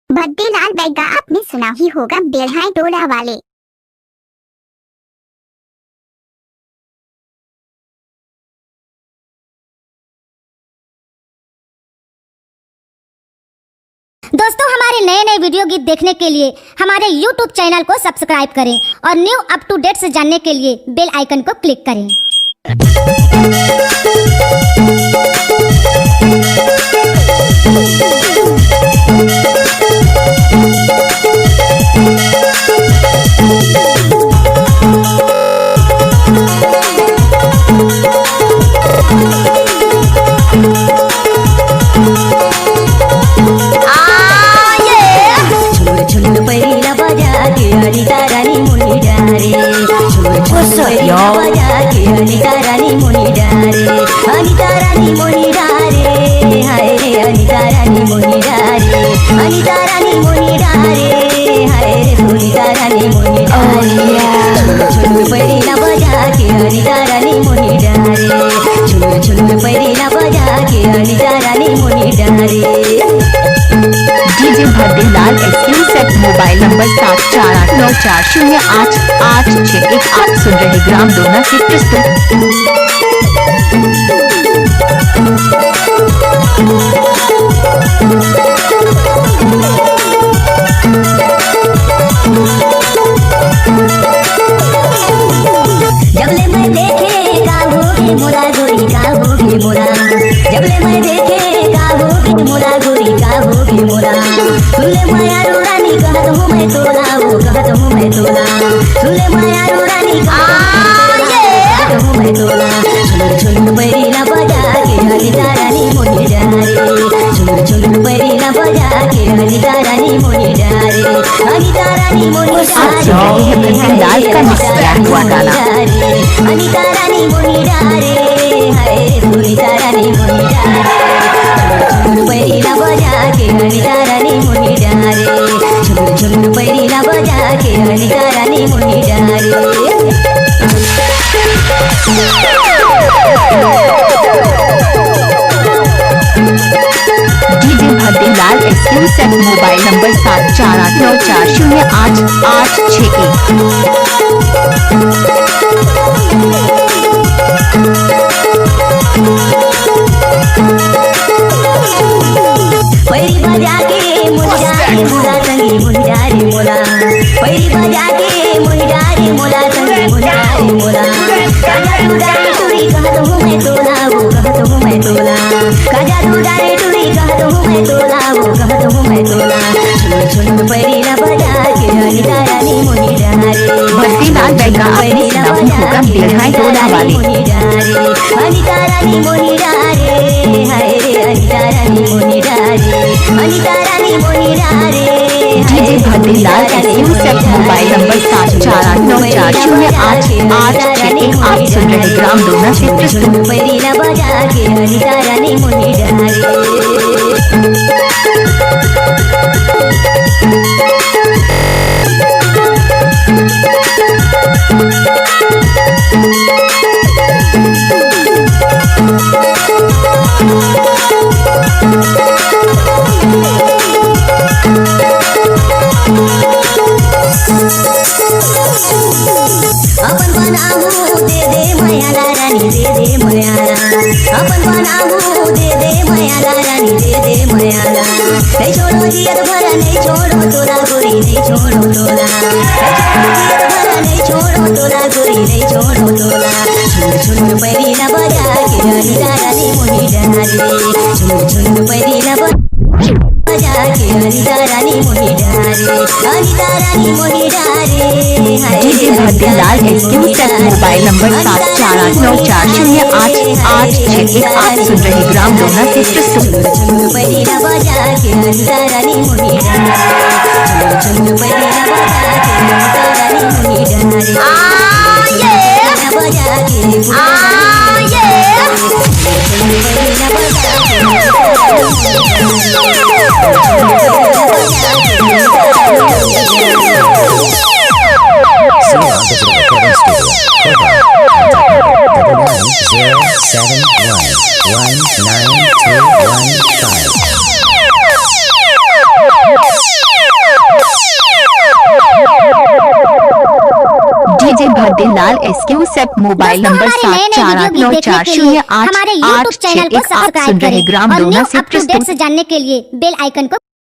भद्दी लाल बैगा आपने सुना ही होगा बेल्हाई टोला वाले। दोस्तों हमारे नए नए वीडियो गीत देखने के लिए हमारे YouTube चैनल को सब्सक्राइब करें और न्यू अप टू डेट से जानने के लिए बेल आइकन को क्लिक करें। Anita rani muni dare, Anita rani muni dare, Anita rani muni dare, hai re Anita rani muni dare, Anita rani muni dare, hai re Anita rani muni dare, chhunur pairi na baja ke Anita rani muni dare, chhunur pairi na baja ke Anita rani muni dare। DJ Bhaddilal exclusive mobile number 7489408861। आप सुन रहे ग्राम दोना से प्रस्तुत। जबले मैं देखे काबूगी मोरा गोरी काबूगी मोरा, जबले मैं देखे काबूगी मोरा गोरी काबूगी मोरा, सुनले माया रानी कहत हूँ मैं तोला, वो कहत हूँ मैं तोला, सुनले माया रानी कहत हूँ मैं तोला, चुनुर चुनुर पैरी ना बजा के अनिता रानी मोनी डारे, चुनुर चुनुर पैरी ना बजा के अनिता रानी मोनी डारे, अनिता रानी मोनी भद्दीलाल का मुस्कुराता हुआ गाना। अनिता रानी मोनी डारे, हाय सुनीता रानी मोनी डारे, चुनुर पैरी ना बजा के अनिता रानी मोनी डारे, चुनुर चुनुर पैरी ना बजा के अनिता रानी मोनी डारे। DJ Bhaddilal exclusive mobile number 74894061। पैरी बजा के मुंडारे मोला संगी मुंडारे मोला, पैरी बजा के मुंडारे मोला संगी मुंडारे मोला, काजा दुडारे टुरी कहत हूँ मैं तोला, वो कहत हूँ मैं तोला, काजा दुडारे टुरी कहत हूँ मैं तोला, वो कहत हूँ मैं तोला, चुनुर चुनुर पैरी ना बजा के अनिता रानी मुनी डारे, भद्दीलाल बैगा आपने सुना ही होगा बेल्हाई टोला वाले। अनिता रानी मुनी डारे, हाय रे अनिता रानी मुनी डारे, अनिता रानी मुनी डारे, DJ Bhaddilal exclusive mobile number 7489408861। आप सुन रहे ग्राम दोना से प्रस्तुत। पैरी ना बजा के अनिता रानी मुनी डारे। अपन बनाहू दे दे मयाला रानी दे दे मयाला, अपन बनाहू दे दे मयाला रानी दे दे मयाला, नहीं छोड़ो जियत भरा नहीं छोड़ो तोला गोरी नहीं छोड़ो तोला, नहीं छोड़ो तोला गोरी नहीं छोड़ो तोला, चुनुर चुनुर पैरी ना बजा के अनिता रानी मुनी डारे, चुनुर चुनुर पैरी ना बजा के अनिता रानी मुनी डारे, अनिता रानी मुनी डारे, DJ Bhaddilal exclusive mobile number 7489408861। आप सुन रहे ग्राम दोना से प्रस्तुत। चुनुर पैरी ना बजा के अनिता रानी मुनी डारे, चुनुर पैरी ना बजा के अनिता रानी मुनी डारे, ना बजा के Recording Studio, Baja, 99071192115. DJ Bhaddelal एसक्यू सेप मोबाइल दोस्तों, नंबर हमारे नए नए वीडियो गीत देखने के लिए हमारे YouTube चैनल को सब्सक्राइब करें ग्राम और न्यू डोना से अप टू डेट से जानने के लिए बेल आइकन को